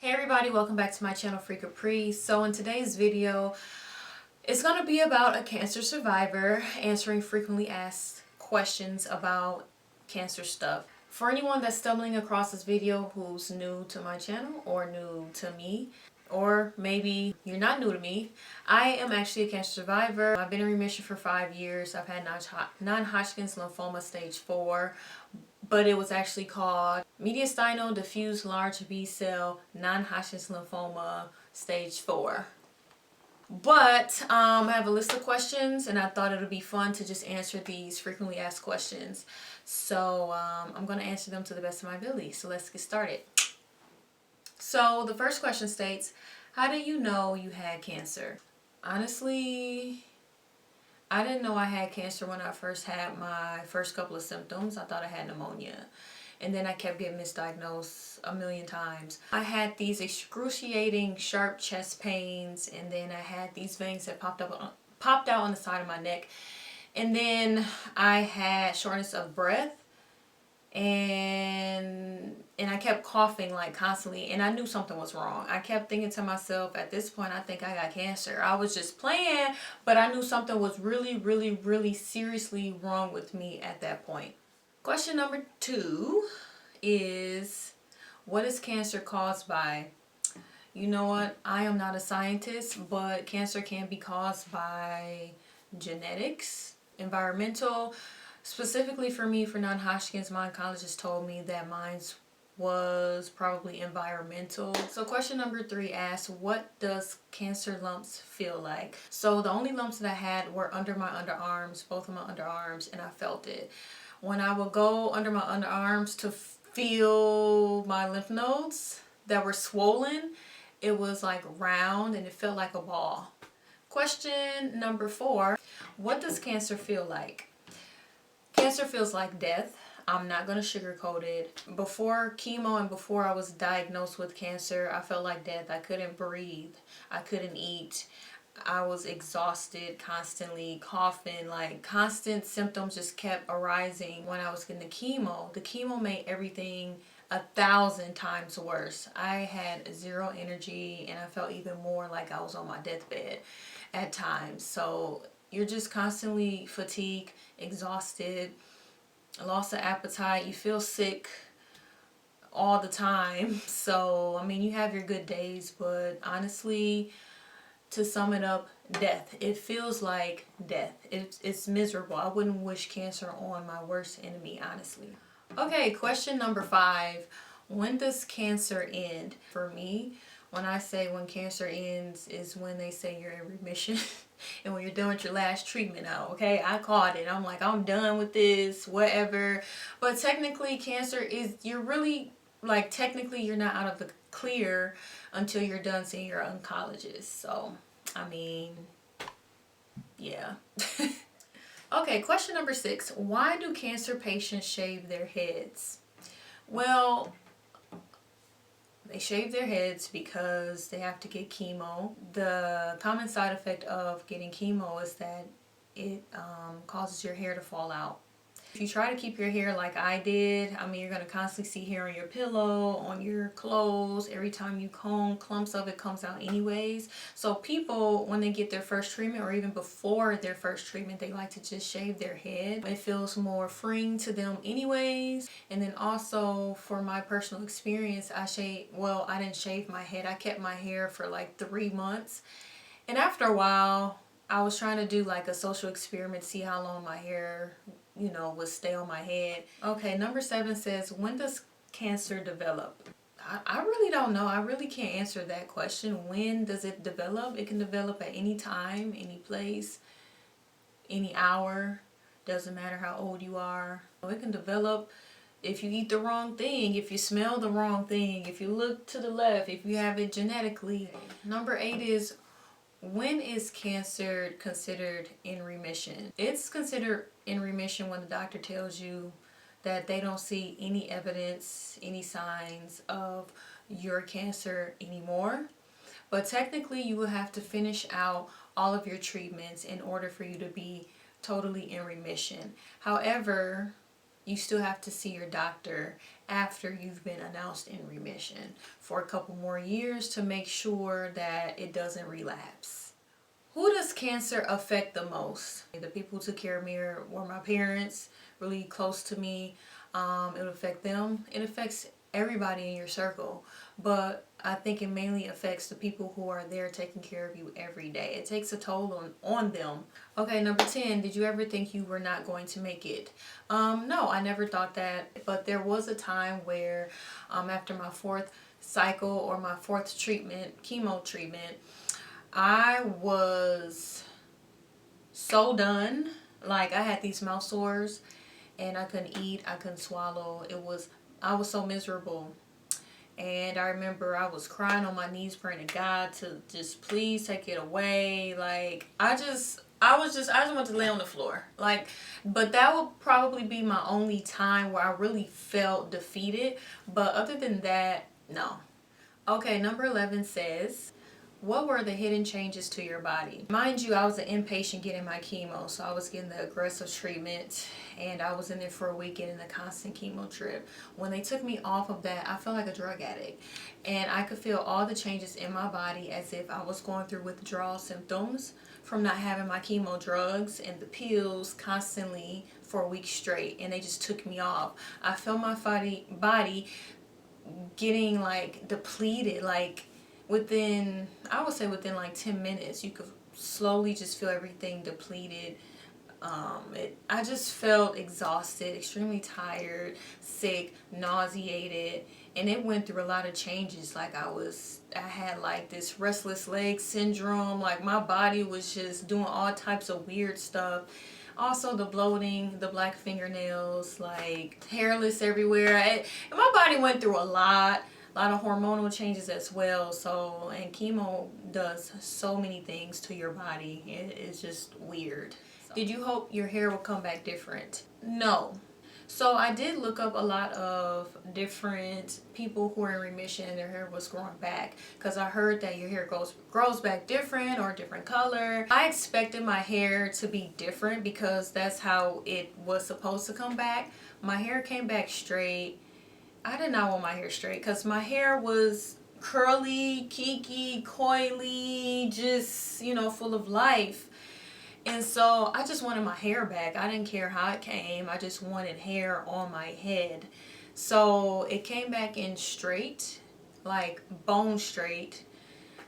Hey everybody, welcome back to my channel Free Capri. So in today's video, it's going to be about a cancer survivor answering frequently asked questions about cancer stuff. For anyone that's stumbling across this video who's new to my channel or new to me, or maybe you're not new to me, I am actually a cancer survivor. I've been in remission for 5 years. I've had non-Hodgkin's lymphoma stage 4, but it was actually called mediastinal diffuse large B-cell non-Hodgkin's lymphoma stage 4. But I have a list of questions and I thought it would be fun to just answer these frequently asked questions. So I'm going to answer them to the best of my ability. So let's get started. So the first question states, how did you know you had cancer? Honestly, I didn't know I had cancer when I first had my first couple of symptoms. I thought I had pneumonia. And then I kept getting misdiagnosed a million times. I had these excruciating sharp chest pains, and then I had these veins that popped out on the side of my neck. And then I had shortness of breath, and I kept coughing like constantly, and I knew something was wrong. I kept thinking to myself, at this point I think I got cancer. I was just playing, but I knew something was really seriously wrong with me at that point. Question number 2 is, what is cancer caused by? You know what, I am not a scientist, but cancer can be caused by genetics, environmental. Specifically for me, for non-Hodgkin's, my oncologist told me that mine was probably environmental. So question number 3 asks, what does cancer lumps feel like? So the only lumps that I had were under my underarms, both of my underarms, and I felt it. When I would go under my underarms to feel my lymph nodes that were swollen, it was like round and it felt like a ball. Question number 4, what does cancer feel like? Cancer feels like death. I'm not going to sugarcoat it. Before chemo and before I was diagnosed with cancer, I felt like death. I couldn't breathe. I couldn't eat. I was exhausted, constantly coughing, like constant symptoms just kept arising when I was getting the chemo. The chemo made everything 1,000 times worse. I had zero energy and I felt even more like I was on my deathbed at times. So you're just constantly fatigued, exhausted, loss of appetite, you feel sick all the time. So, I mean, you have your good days, but honestly, to sum it up, death. It feels like death. It's miserable. I wouldn't wish cancer on my worst enemy, honestly. Okay, question number 5. When does cancer end? For me, when I say when cancer ends is when they say you're in remission and when you're done with your last treatment out, okay? I called it. I'm like, I'm done with this, whatever. But technically, cancer is, you're really, like, technically you're not out of the clear until you're done seeing your oncologist. So, I mean, yeah. Okay, question number 6. Why do cancer patients shave their heads? Well, they shave their heads because they have to get chemo. The common side effect of getting chemo is that it causes your hair to fall out. If you try to keep your hair like I did, I mean, you're going to constantly see hair on your pillow, on your clothes. Every time you comb, clumps of it comes out anyways. So people, when they get their first treatment or even before their first treatment, they like to just shave their head. It feels more freeing to them anyways. And then also, for my personal experience, I didn't shave my head. I kept my hair for like 3 months. And after a while, I was trying to do like a social experiment, see how long my hair, would stay on my head. Okay, number 7 says, when does cancer develop? I really don't know. I really can't answer that question. When does it develop? It can develop at any time, any place, any hour. Doesn't matter how old you are. It can develop if you eat the wrong thing, if you smell the wrong thing, if you look to the left, if you have it genetically. Number 8 is, when is cancer considered in remission? It's considered in remission when the doctor tells you that they don't see any evidence, any signs of your cancer anymore. But technically, you will have to finish out all of your treatments in order for you to be totally in remission. However, you still have to see your doctor after you've been announced in remission for a couple more years to make sure that it doesn't relapse. Who does cancer affect the most? The people who took care of me were my parents, really close to me. It would affect them. It affects everybody in your circle, but I think it mainly affects the people who are there taking care of you every day. It takes a toll on them. Okay, number 10, did you ever think you were not going to make it? No, I never thought that, but there was a time where after my 4th cycle or my 4th treatment, chemo treatment, I was so done. Like, I had these mouth sores and I couldn't eat, I couldn't swallow. I was so miserable. And I remember I was crying on my knees praying to God to just please take it away. Like, I just wanted to lay on the floor. Like, but that would probably be my only time where I really felt defeated. But other than that, no. Okay, number 11 says, what were the hidden changes to your body? Mind you, I was an inpatient getting my chemo, so I was getting the aggressive treatment, and I was in there for a week getting a constant chemo trip. When they took me off of that, I felt like a drug addict, and I could feel all the changes in my body as if I was going through withdrawal symptoms from not having my chemo drugs and the pills constantly for a week straight, and they just took me off. I felt my body getting like depleted, like I would say within like 10 minutes, you could slowly just feel everything depleted. I just felt exhausted, extremely tired, sick, nauseated, and it went through a lot of changes. Like I had like this restless leg syndrome, like my body was just doing all types of weird stuff. Also the bloating, the black fingernails, like hairless everywhere. My body went through a lot of hormonal changes as well. So, and chemo does so many things to your body. It's just weird. Did you hope your hair would come back different? No. So I did look up a lot of different people who are in remission and their hair was growing back, because I heard that your hair grows back different or a different color. I expected my hair to be different because that's how it was supposed to come back. My hair came back straight. I did not want my hair straight because my hair was curly, kinky, coily, just, full of life. And so I just wanted my hair back. I didn't care how it came. I just wanted hair on my head. So it came back in straight, like bone straight.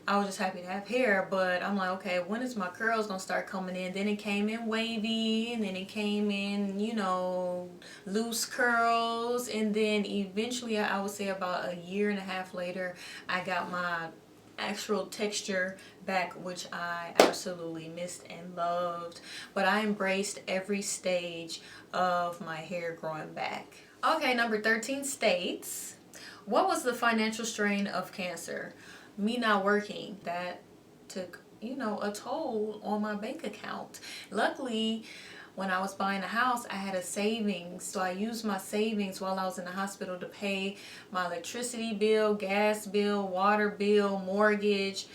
I was just happy to have hair, but I'm like, okay, when is my curls gonna start coming in? Then it came in wavy, and then it came in, loose curls, and then eventually, I would say about a year and a half later, I got my actual texture back, which I absolutely missed and loved. But I embraced every stage of my hair growing back. Okay, number 13 states, what was the financial strain of cancer? Me not working. That took, a toll on my bank account. Luckily, when I was buying a house, I had a savings. So I used my savings while I was in the hospital to pay my electricity bill, gas bill, water bill, mortgage,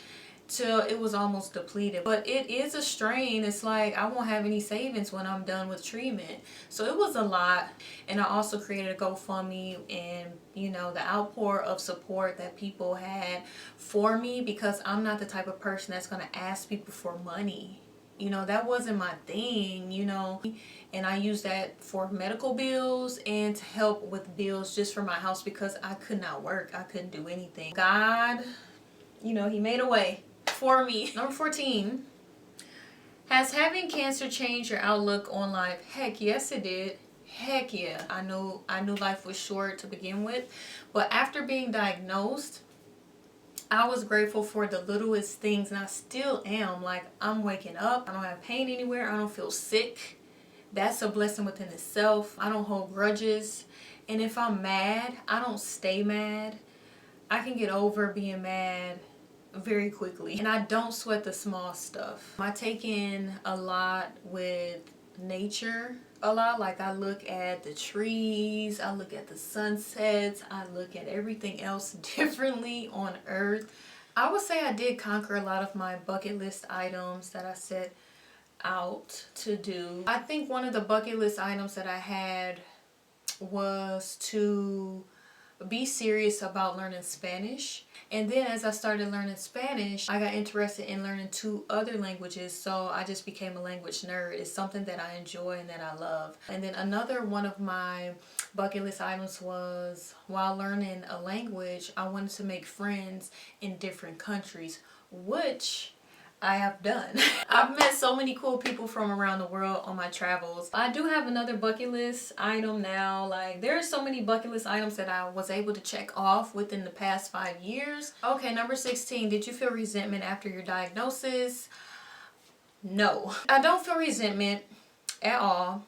till it was almost depleted. But it is a strain. It's like I won't have any savings when I'm done with treatment. So it was a lot. And I also created a GoFundMe, and the outpour of support that people had for me, because I'm not the type of person that's going to ask people for money. That wasn't my thing, and I used that for medical bills and to help with bills just for my house, because I could not work. I couldn't do anything. God, He made a way for me. Number 14, has having cancer changed your outlook on life? Heck yes, it did. Heck yeah. I knew life was short to begin with, but after being diagnosed, I was grateful for the littlest things, and I still am. Like, I'm waking up, I don't have pain anywhere, I don't feel sick. That's a blessing within itself. I don't hold grudges, and if I'm mad, I don't stay mad. I can get over being mad very quickly, and I don't sweat the small stuff. I take in a lot with nature a lot. Like, I look at the trees, I look at the sunsets, I look at everything else differently on earth. I would say I did conquer a lot of my bucket list items that I set out to do. I think one of the bucket list items that I had was to be serious about learning Spanish. And then as I started learning Spanish, I got interested in learning 2 other languages. So I just became a language nerd. It's something that I enjoy and that I love. And then another one of my bucket list items was, while learning a language, I wanted to make friends in different countries, which I have done. I've met so many cool people from around the world on my travels. I do have another bucket list item now. Like, there are so many bucket list items that I was able to check off within the past 5 years. Okay, number 16. Did you feel resentment after your diagnosis? No. I don't feel resentment at all.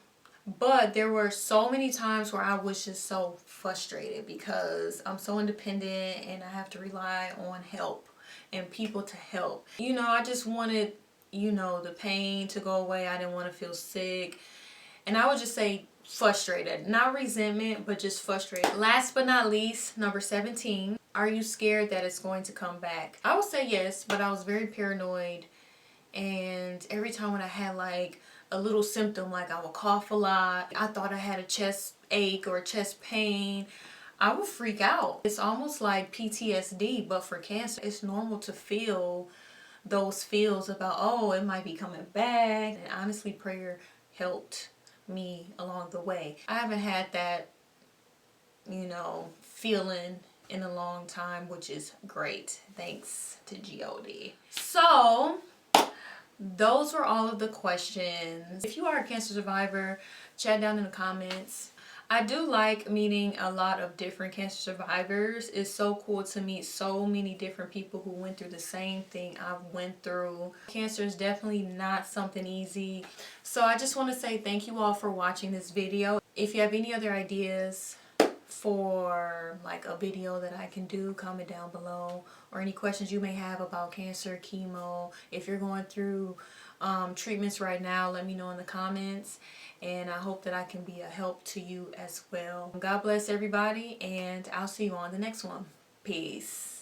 But there were so many times where I was just so frustrated because I'm so independent and I have to rely on help and people to help. You know, I just wanted, you know, the pain to go away. I didn't want to feel sick. And I would just say frustrated. Not resentment, but just frustrated. Last but not least, number 17. Are you scared that it's going to come back? I would say yes, but I was very paranoid. And every time when I had like a little symptom, like I would cough a lot, I thought I had a chest ache or chest pain, I would freak out. It's almost like PTSD, but for cancer. It's normal to feel those feels about, oh, it might be coming back. And honestly, prayer helped me along the way. I haven't had that, you know, feeling in a long time, which is great. Thanks to God. So those were all of the questions. If you are a cancer survivor, chat down in the comments. I do like meeting a lot of different cancer survivors. It's so cool to meet so many different people who went through the same thing I went through. Cancer is definitely not something easy. So I just want to say thank you all for watching this video. If you have any other ideas for like a video that I can do, comment down below, or any questions you may have about cancer, chemo. If you're going through treatments right now, let me know in the comments, and I hope that I can be a help to you as well. God bless everybody, and I'll see you on the next one. Peace.